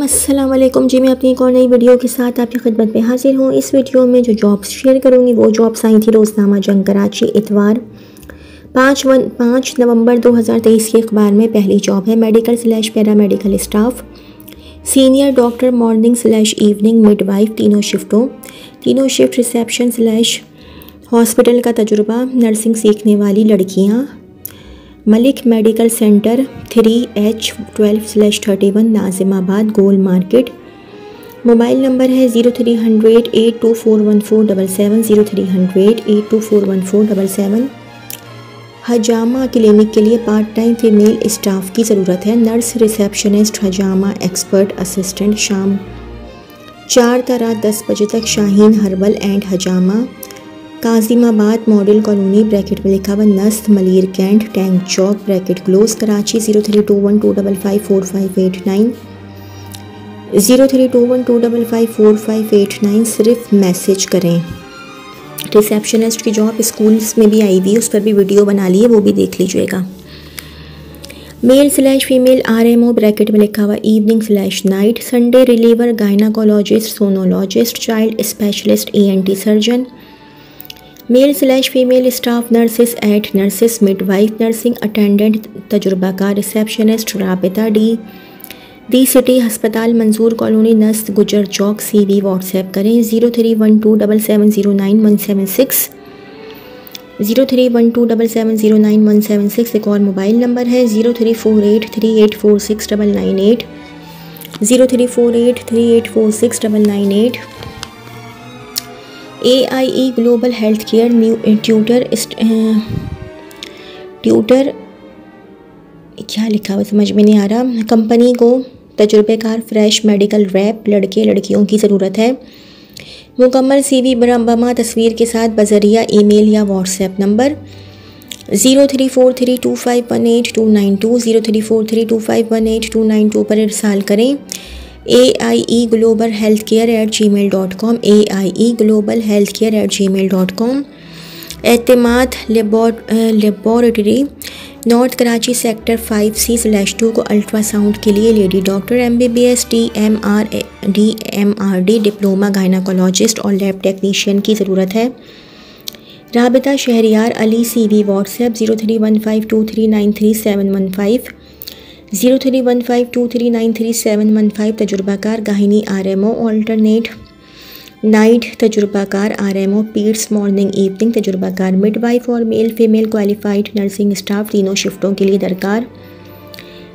अस्सलाम वालेकुम जी। मैं अपनी एक और नई वीडियो के साथ आपकी खिदमत में हाजिर हूँ। इस वीडियो में जो जॉब्स शेयर करूँगी वो जॉब्स आई थी रोज़नामा जंग कराची इतवार 5 नवंबर 2023 के अखबार में। पहली जॉब है medical / paramedical staff, senior doctor, morning / evening, midwife, तीनों शिफ्ट, रिसेप्शन / हॉस्पिटल का तजुर्बा, नर्सिंग सीखने वाली लड़कियाँ, Malik medical centre 3H12/31 Nazimabad Gol market. Mobile number है 0300 824147 0300 824147। हजामा क्लिनिक के लिए पार्ट टाइम फीमेल स्टाफ की ज़रूरत है। नर्स, रिसेप्शनिस्ट, हजामा एक्सपर्ट असिस्टेंट। शाम 4 ता रात 10 बजे तक। शाहीन हर्बल एंड हजामा, काजिमाबाद मॉडल कॉलोनी ब्रैकेट में लिखा हुआ नस्त, Malir cantt, tank Chowk bracket close Karachi. 0321255589 0321255589। सिर्फ मैसेज करें। रिसेप्शनिस्ट की जॉब स्कूल्स में भी आई हुई है, उस पर भी वीडियो बना ली है, वो भी देख लीजिएगा। मेल / फीमेल RMO ब्रैकेट में लिखा हुआ evening / night. Sunday reliever, gynaecologist, sonologist, child specialist, ENT surgeon. Male / female staff nurses at nurses, midwife, nursing attendant, तजुर्बाकार, रिसेप्शनिस्ट। राबिता दी सिटी अस्पताल, मंसूर कॉलोनी, नस्त, गुजर चौक। CV व्हाट्सएप करें 03127709 176 एक और मोबाइल नंबर है 0348384698 0348384698। AIE global health care new tutor क्या लिखा हुआ समझ में नहीं आ रहा। कंपनी को तजुर्बेकार फ्रेश मेडिकल रैप लड़के लड़कियों की ज़रूरत है। मुकम्मल CV बमा तस्वीर के साथ बजरिया ईमेल या व्हाट्सएप नंबर 0343251892 0343251892 पर इरसाल करें। AIE global health care @gmail.com AIE@gmail.com। एतमाद laboratory north Karachi sector 5C/2 को अल्ट्रासाउंड के लिए lady doctor, MBBS DMRD diploma gynaecologist और लैब टेक्नीशियन की ज़रूरत है। राबिता शहरियार अली। CV WhatsApp 031523931715 031523931715। तजुर्बाकार गाहिनी RMO, ऑल्टरनेट नाइट तजुर्बाकार RMO, पीड्स मॉर्निंग इवनिंग, तजुर्बाकार मिडवाइफ और male female qualified nursing staff, तीनों शिफ्टों के लिए दरकार।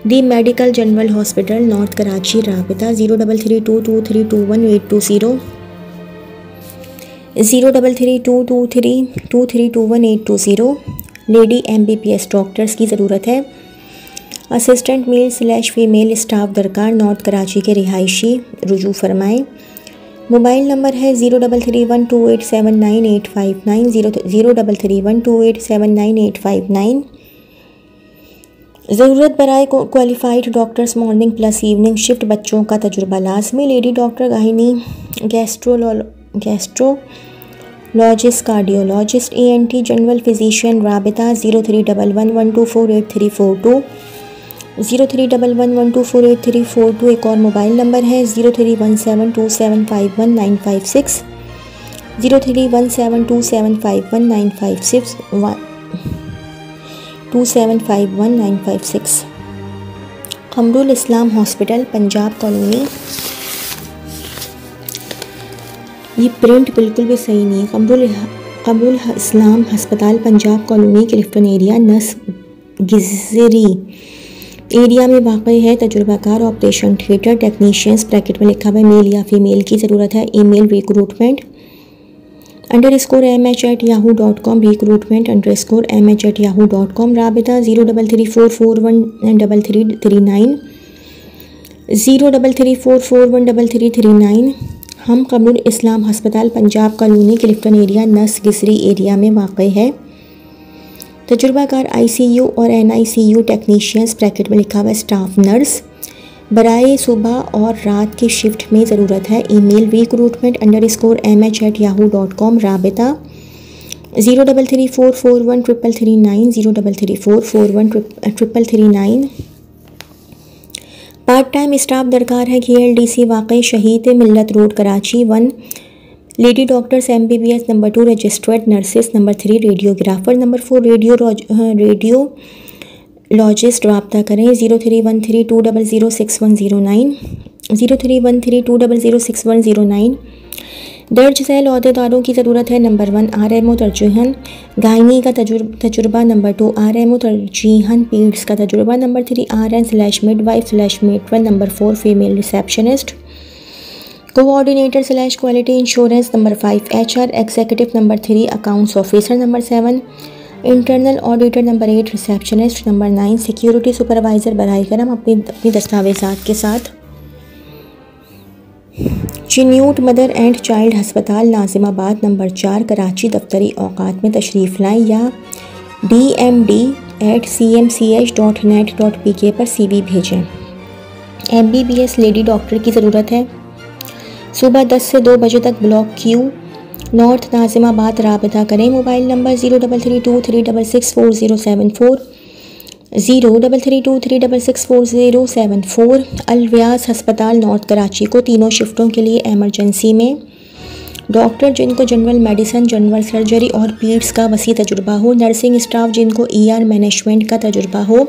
The medical general hospital north Karachi. राबिता 03322321 03322321 लेडी MBBS डॉक्टर्स की ज़रूरत है। असिस्टेंट मेल / फीमेल स्टाफ दरकार। नॉर्थ कराची के रिहायशी रुजू फरमाएँ। मोबाइल नंबर है 0331287989 0331287989। ज़रूरत बराए qualified doctors morning + evening shift. बच्चों का तजुर्बा लाजमी। लेडी डॉक्टर, गाहिनी, gastrologist, cardiologist, ENT general physician. राबिता 0311124834 0311124834। एक और मोबाइल नंबर है 0317275195 0317275195 275195 कमरुल इस्लाम हॉस्पिटल पंजाब कॉलोनी। ये प्रिंट बिल्कुल भी सही नहीं है। कमरुल इस्लाम अस्पताल पंजाब कॉलोनी क्लिफ्टन एरिया नस गिजरी एरिया में वाक़ई है। तजुर्बाकार ऑपरेशन थिएटर टेक्नीशियंस ब्रैकेट में लिखा हुआ मेल या फीमेल की ज़रूरत है। Email recruitment _mh@yahoo.com recruitment_mh@yahoo.com। राबिता 0334413339 0334413339। हम कमरुल इस्लाम अस्पताल पंजाब कॉलोनी क्लिफ्टन एरिया नस गिजरी एरिया में वाक़ई है। तजुर्बाकार ICU और NICU टेक्नीशियंस ब्रैकेट में लिखा हुआ स्टाफ नर्स बराए सुबह और रात की शिफ्ट में ज़रूरत है। Email recruitment_mh@yahoo.com। राबिता 0334413339 0334413339। Part time staff दरकार है KLDC वाकई शहीद मिल्लत road Karachi. 1 lady doctors MBBS, number 2 registered nurses, number 3 radiographer, number 4 radiologist. रब्ता करें 031320061009 031320061009। दर्ज झैल अहदेदारों की ज़रूरत है। नंबर 1 RMO तरजीहन गायनी का तजुर्बा, नंबर 2 RMO तरजीहन पीड्स का तजुर्बा, number 3 RN/midwife/matron, number 4 female receptionist coordinator quality insurance, number 5 HR executive, number 3 accounts officer, number 7 internal auditor, number 8 receptionist, number 9 security supervisor. बराए करम अपनी दस्तावेज़ात के साथ चिन्यूट मदर एंड चाइल्ड हस्पताल नाजिमाबाद, नंबर 4 कराची दफ्तरी औकात में तशरीफ़ लाएँ या dmd@cmch.net.pk पर CV भेजें। MBBS लेडी डॉक्टर की ज़रूरत है। सुबह 10 से 2 बजे तक ब्लॉक Q नॉर्थ नाजिमाबाद। राबिता करें मोबाइल नंबर 0332364074 0332364074। अलव्यास हस्पताल नॉर्थ कराची को तीनों शिफ्टों के लिए एमरजेंसी में डॉक्टर जिनको जनरल मेडिसिन, जनरल सर्जरी और पीड्स का वसी तजुर्बा हो। नर्सिंग स्टाफ जिनको ER मैनेजमेंट का तजुर्बा हो।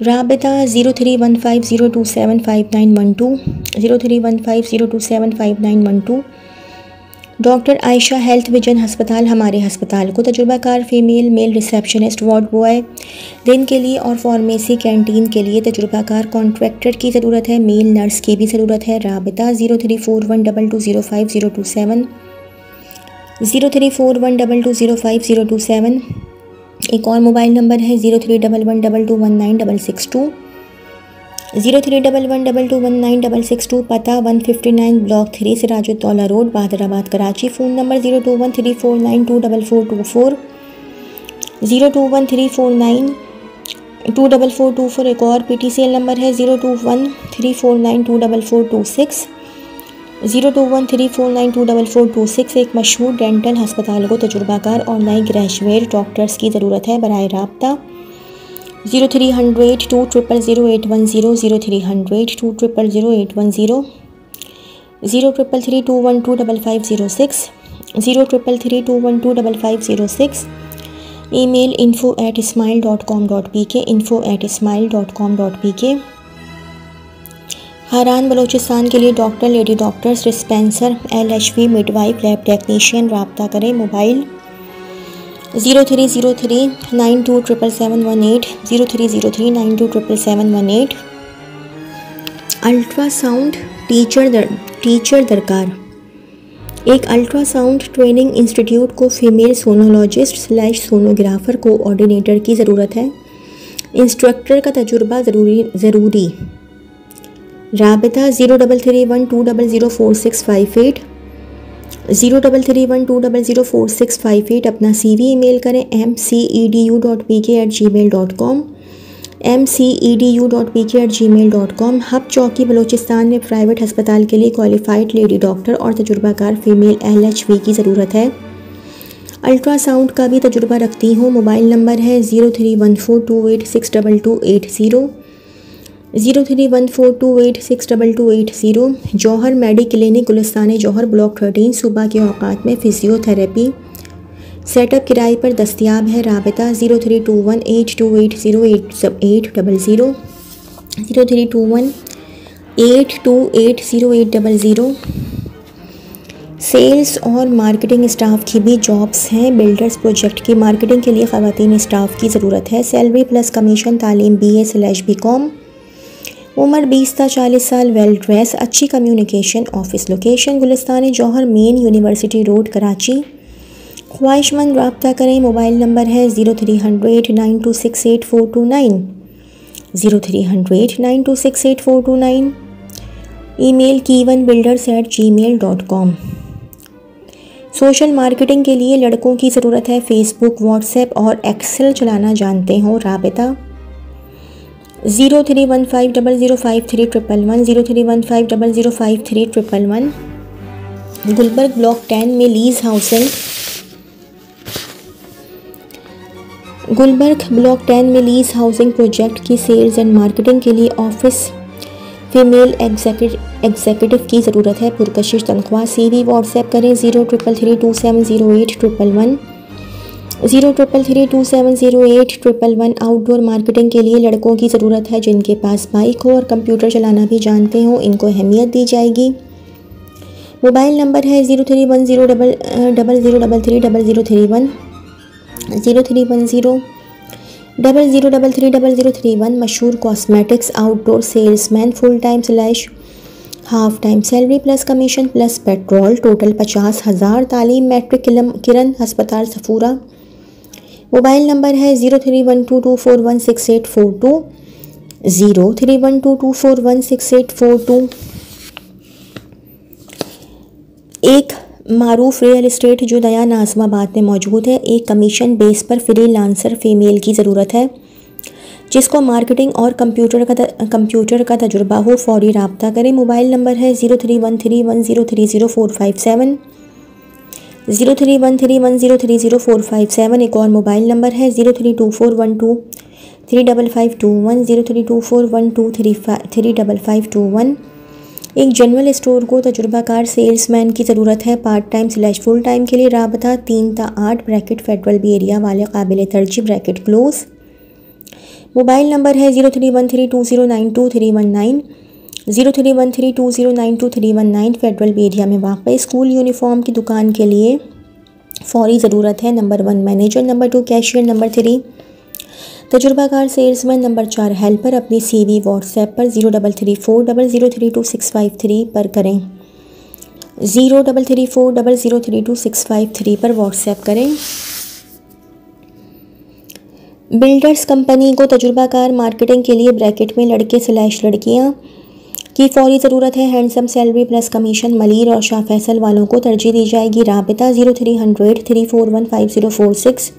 राबिता 0315027591 0315027591। डॉक्टर आयशा हेल्थ विजन हस्पताल हमारे हस्पताल को तजुर्बाकार female male receptionist, ward boy दिन के लिए और फार्मेसी कैंटीन के लिए तजुर्बाकार कॉन्ट्रैक्टर की ज़रूरत है। मेल नर्स की भी ज़रूरत है। राबिता 034122050027 034122050027। एक और मोबाइल नंबर है 0311221962 0311221962। पता 159 block 3 Sirajuddaula road, Bahadurabad, Karachi. Phone number 0213492424 0213492424। एक और PTCL नंबर है 021349242426 021349242426। एक मशहूर डेंटल हस्पताल को तजुर्बाकार और नए ग्रेजुएट डॉक्टर्स की ज़रूरत है। बराए राब्ता 0300-2000810 0300-2000810 0333-2125506 0333-2125506। Email info@ismail.com.pk info@ismail.com.pk। हारान बलोचिस्तान के लिए doctor, lady doctors, dispenser, LHV, midwife, lab technician. रब्ता करें मोबाइल 0303927718 0303927718। अल्ट्रासाउंड टीचर दरकार। एक अल्ट्रासाउंड ट्रेनिंग इंस्टीट्यूट को फीमेल सोनोलॉजिस्ट/सोनोग्राफर कोऑर्डिनेटर की ज़रूरत है। इंस्ट्रक्टर का तजुर्बा ज़रूरी। राबिता 0331200465 0331200465। अपना CV ईमेल करें mcedu.pk@gmail.com mcedu.pk@gmail.com। हब चौकी बलोचिस्तान में प्राइवेट हस्पताल के लिए क्वालिफाइड लेडी डॉक्टर और तजुर्बाकार फीमेल LHV की ज़रूरत है। अल्ट्रासाउंड का भी तजुर्बा रखती हूँ। मोबाइल नंबर है 0314286280 0314286280। जौहर मेडी क्लिनिक, गुलिस्तान जौहर, ब्लॉक 13, सुबह के औकात में फिजियोथेरेपी सेटअप किराए पर दस्तियाब है। राबिता 032182808800 032182808800। सेल्स और मार्केटिंग स्टाफ की भी जॉब्स हैं। बिल्डर्स प्रोजेक्ट की मार्केटिंग के लिए ख़वातीन स्टाफ की ज़रूरत है। सैलरी प्लस कमीशन, तालीम BA/BCom, उम्र 20 से 40 साल, वेल ड्रेस, अच्छी कम्युनिकेशन। ऑफिस लोकेशन गुलिस्तान जौहर, मेन यूनिवर्सिटी रोड, कराची। ख्वाहिशमंद रब्ता करें। मोबाइल नंबर है 030092684429 030092684429। Email keyonbuilders@gmail.com। सोशल मार्केटिंग के लिए लड़कों की ज़रूरत है। फेसबुक, व्हाट्सएप और एक्सेल चलाना जानते हो। राबिता 0315005311 0315005311। गुलबर्ग ब्लॉक 10 में लीज हाउसिंग गुलबर्ग ब्लॉक 10 में लीज हाउसिंग प्रोजेक्ट की सेल्स एंड मार्केटिंग के लिए ऑफिस फीमेल एग्जीक्यूटिव की ज़रूरत है, पुरकशिश तनख्वाह। CV व्हाट्सएप करें 0332708111 0332708111। आउटडोर मार्केटिंग के लिए लड़कों की ज़रूरत है जिनके पास बाइक हो और कंप्यूटर चलाना भी जानते हो, इनको अहमियत दी जाएगी। मोबाइल नंबर है 031000330031 031000330031। मशहूर cosmetics outdoor salesman, full time / half time, salary plus commission plus petrol, total 50,000। तालीम मैट्रिक, किरण अस्पताल सफूरा। मोबाइल नंबर है 0312241684 0312241684। एक मारूफ रियल इस्टेट जो दया नाज़माबाद में मौजूद है, एक कमीशन बेस पर फ्रीलांसर फीमेल की ज़रूरत है जिसको मार्केटिंग और कंप्यूटर का तजुर्बा हो, फौरी राब्ता करें। मोबाइल नंबर है 031310300457 031310300457। एक और मोबाइल नंबर है 0324123551 0324123551। एक जनरल स्टोर को तजुर्बाकार सेल्समैन की ज़रूरत है, पार्ट टाइम / फुल टाइम के लिए राबता 3 ता 8 फेडरल बी एरिया वाले काबिल तरजीह क्लोज। मोबाइल नंबर है 0313209231 0313209231 फेडरल बी एरिया में वाक़। स्कूल यूनिफॉर्म की दुकान के लिए फौरी ज़रूरत है। Number 1 manager, number 2 cashier, number 3 तजुर्बाकार सेल्समैन, नंबर 4 हेल्पर। अपनी CV व्हाट्सएप पर 033400322653 पर करें 033400322653 पर व्हाट्सएप करें। बिल्डर्स कंपनी को तजुर्बाकार मार्केटिंग के लिए ब्रैकेट में लड़के / लड़कियां की फौरी ज़रूरत है। Handsome salary plus commission. Malir और शाह फैसल वालों को तरजीह दी जाएगी। राबिता 030034150446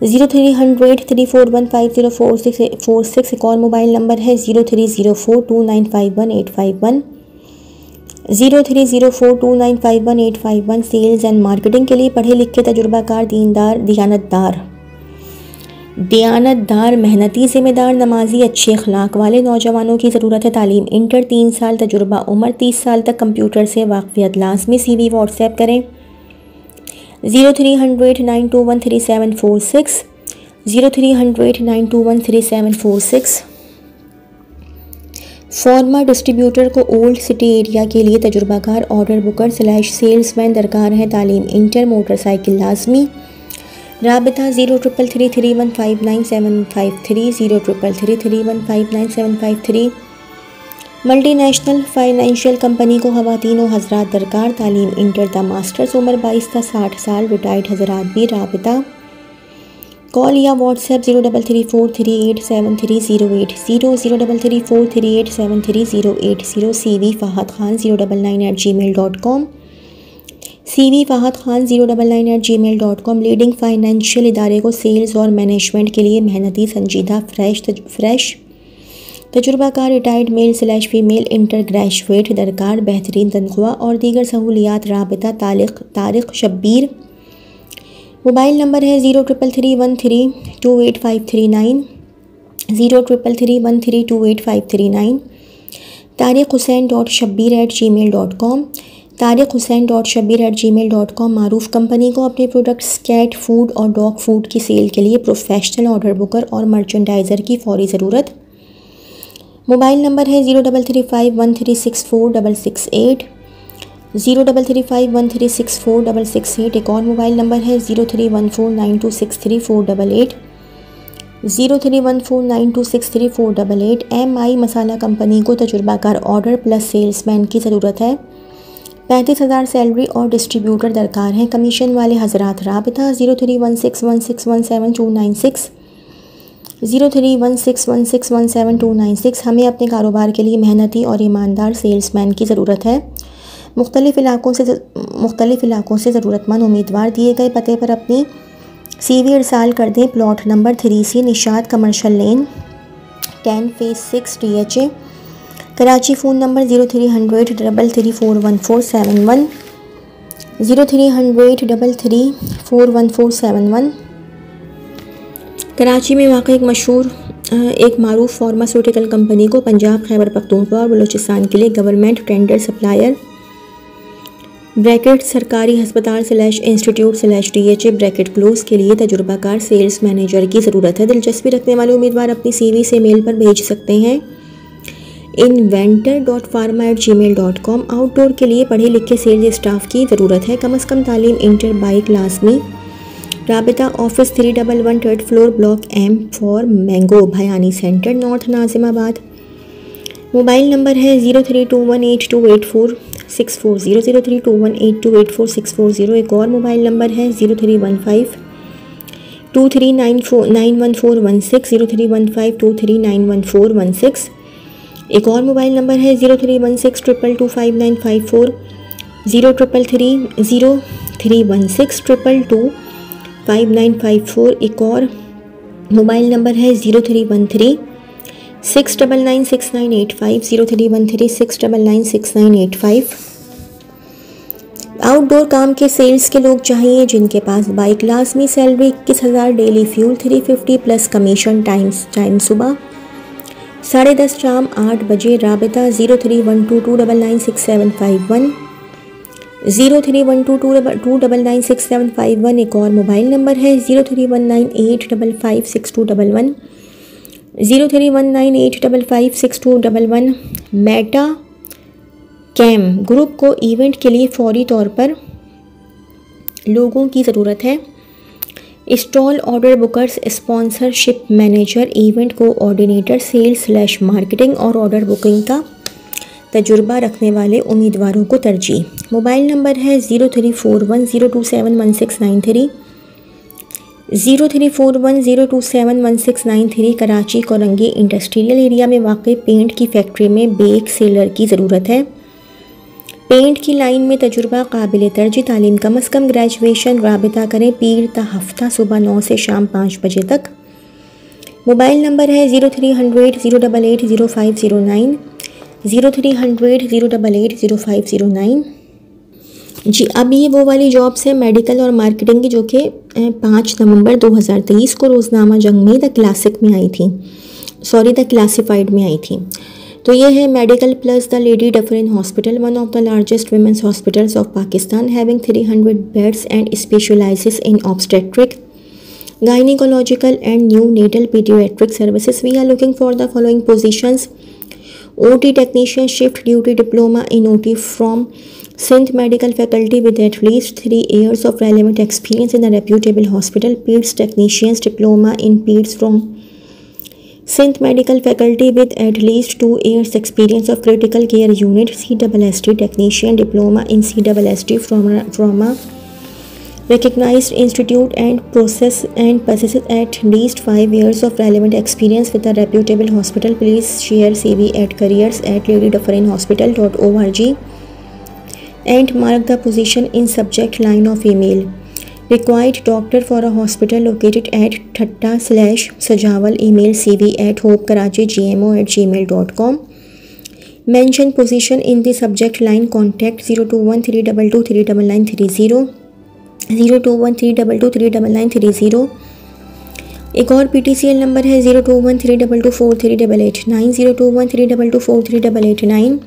030034150446। एक और मोबाइल नंबर है 03042951 03042951 सेल्स एंड मार्केटिंग के लिए पढ़े लिखे तजुर्बाकार, दीनदार, दियानतदार, मेहनती, ज़िम्मेदार, नमाजी, अच्छे अखलाक वाले नौजवानों की ज़रूरत है। तालीम इंटर, 3 साल तजुर्बा, उम्र 30 साल तक, कंप्यूटर से वाक़फियत लाज़मी। CV व्हाट्सएप करें 030092134746 030092134746। फार्मा डिस्ट्रीब्यूटर को ओल्ड सिटी एरिया के लिए तजुर्बाकार ऑर्डर बुकर / सेल्समैन दरकार है। तालीम इंटर, मोटरसाइकिल लाजमी। राबिता 0333315973 0333315973। मल्टीनेशनल फाइनेंशियल कंपनी को ख़वातीन व हज़रात दरकार। तालीम इंटर ता मास्टर्स, उम्र 22 ता 60 साल, रिटायर्ड हज़रात भी। राबिता कॉल या WhatsApp 0334387308 0334387308। CV Fahad Khan 099@gmail.com CV@gmail.com। Leading financial इदारे को सेल्स और मैनेजमेंट के लिए मेहनती, संजीदा, फ्रेश तजुर्बाकार retired male / female inter graduate दरकार। बेहतरीन तनख्वाह और दीगर सहूलियात। राबिता तारिक शब्बीर। मोबाइल नंबर है 0333132859 0333132859। tariqhussain.shabbir@gmail.com tariqhussain.shabbir@gmail.com। मारूफ कंपनी को अपने प्रोडक्ट्स कैट फूड और डॉग फूड की सेल के लिए प्रोफेशनल ऑर्डर बुकर और मर्चेंडाइज़र की फौरी ज़रूरत। मोबाइल नंबर है 0335136468 0335136468। एक और मोबाइल नंबर है 03149263 03149263 MI मसाला कंपनी को तजुर्बाकार ऑर्डर प्लस सेल्समैन की ज़रूरत है। 35,000 सैलरी और डिस्ट्रीब्यूटर दरकार हैं। कमीशन वाले हज़रात। राबिता 031616179296 031616179296। हमें अपने कारोबार के लिए मेहनती और ईमानदार सेल्समैन की ज़रूरत है। मुख्तलिफ़ इलाकों से ज़रूरतमंद उम्मीदवार दिए गए पते पर अपनी CV इरसाल कर दें। Plot number 3C, Nishat commercial lane, 10 phase 6 THA, Karachi. Phone number 0300334147 0300334147। Karachi में वाक़ एक मशहूर एक मारूफ फार्मास्यूटिकल कंपनी को पंजाब, खैबर पख्तूनख्वा और बलूचिस्तान के लिए गवर्नमेंट टेंडर सप्लायर ब्रैकेट सरकारी अस्पताल /इंस्टीट्यूट /DHA ब्रैकेट क्लोज के लिए तजुर्बाकार सेल्स मैनेजर की ज़रूरत है। दिलचस्पी रखने वाले उम्मीदवार अपनी CV से मेल पर भेज सकते हैं inventor.pharma@gmail.com। आउटडोर के लिए पढ़े लिखे सेल्स स्टाफ की ज़रूरत है। कम से कम तालीम इंटर बाइक लाजमी। राबिता office 311 3rd floor block M for mango Bhayani centre north Nazimabad. Mobile number है 0321828464 0321828464। एक और मोबाइल नंबर है 031523911416 031523911416। एक और मोबाइल नंबर है 0316225954 0316225954। एक और मोबाइल नंबर है 0313696985 0313696985। आउटडोर काम के सेल्स के लोग चाहिए जिनके पास बाइक। लाजमी salary 21,000, daily fuel 350 plus commission. Time सुबह 10:30 शाम 8 बजे। राबिता 0312299751 0312299751। एक और मोबाइल नंबर है 0319855621 0319855621। मेटा कैम ग्रुप को इवेंट के लिए फौरी तौर पर लोगों की ज़रूरत है। Stall order bookers, sponsorship manager, event coordinator, sales /marketing और ऑर्डर बुकिंग का तजुर्बा रखने वाले उम्मीदवारों को तरजीह। मोबाइल नंबर है 034102711693 034102711693। कराची कोरंगी इंडस्ट्रियल एरिया में वाक़ई पेंट की फैक्ट्री में बेक सेलर की ज़रूरत है। पेंट की लाइन में तजुर्बा काबिल तरजीह। तालीम कम से कम ग्रेजुएशन। राबिता करें पीर ता हफ्ता सुबह 9 से शाम 5 बजे तक। मोबाइल नंबर है 0300-088-0509 0300-088-0509। जी, अब ये वो वाली जॉब्स है मेडिकल और मार्केटिंग की जो कि 5 नवंबर 2023 को रोज़नामा जंग में द क्लासिफाइड में आई थी। तो ये है medical plus the Lady Dufferin Hospital, one of the largest women's hospitals of Pakistan, having 300 beds and specialises in obstetric, gynecological and neonatal pediatric services. We are looking for the following positions: OT technician, shift duty, diploma in OT from Sindh Medical Faculty with at least 3 years of relevant experience in a reputable hospital. Peds technicians, diploma in Peds from Sindh Medical Faculty with at least 2 years experience of critical care unit. CSST technician, diploma in CSST from a recognized institute and possesses at least 5 years of relevant experience with a reputable hospital. Please share CV at careers@ladydufferin-hospital.org and mark the position in subject line of email. Required doctor for a hospital located at Thatta/Sajawal. Email cv@hopekarachi.gmo@gmail.com. Mention position in the subject line. Contact 0213223930 0213223930। एक और PTCL number है 021322438889 021322438889।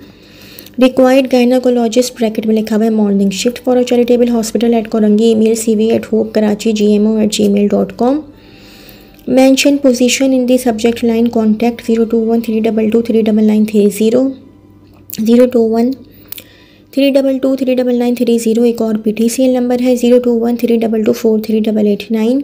Required gynaecologist bracket में लिखा हुआ है morning shift for a charitable hospital eight Korangi. Email cv@hopekarachi.gmo@gmail.com। Mention position in the subject line. Contact 0213223930 0213223930। एक और PTCL number है 021322438889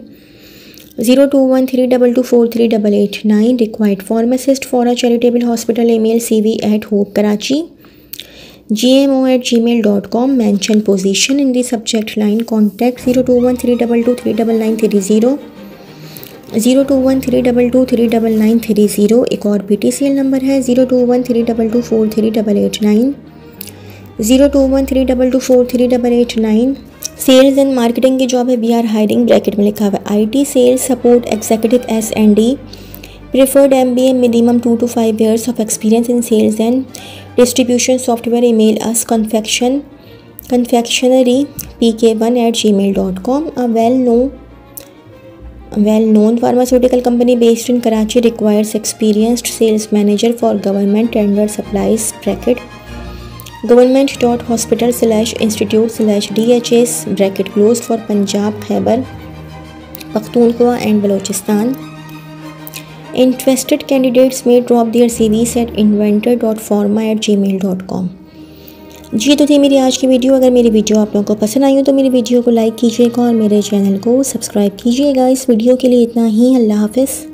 021322438889। Required pharmacist for a charitable hospital. Email cv@hopekarachi.gmo@gmail.com। Mention position in the subject line. Contact 0213223930 0213223930। एक और PTCL number है 021322438889 021322438889। Sales and marketing की job है। We are hiring bracket में लिखा हुआ है IT sales support executive S&D, preferred MBA, minimum 2 to 5 years of experience in sales and distribution software. Email us confectionery pk1@gmail.com. A well-known well known pharmaceutical company based in Karachi requires experienced sales manager for government tender supplies bracket government.hospital/institute/DHS bracket closed for Punjab, Khyber Pakhtunkhwa and Balochistan. Interested candidates may drop their CVs at inventor.pharma@gmail.com. जी तो थी मेरी आज की video. अगर मेरी video आप लोगों को पसंद आई हो तो मेरी वीडियो को लाइक कीजिएगा और मेरे चैनल को सब्सक्राइब कीजिएगा। इस वीडियो के लिए इतना ही। अल्लाह हाफ़िज़।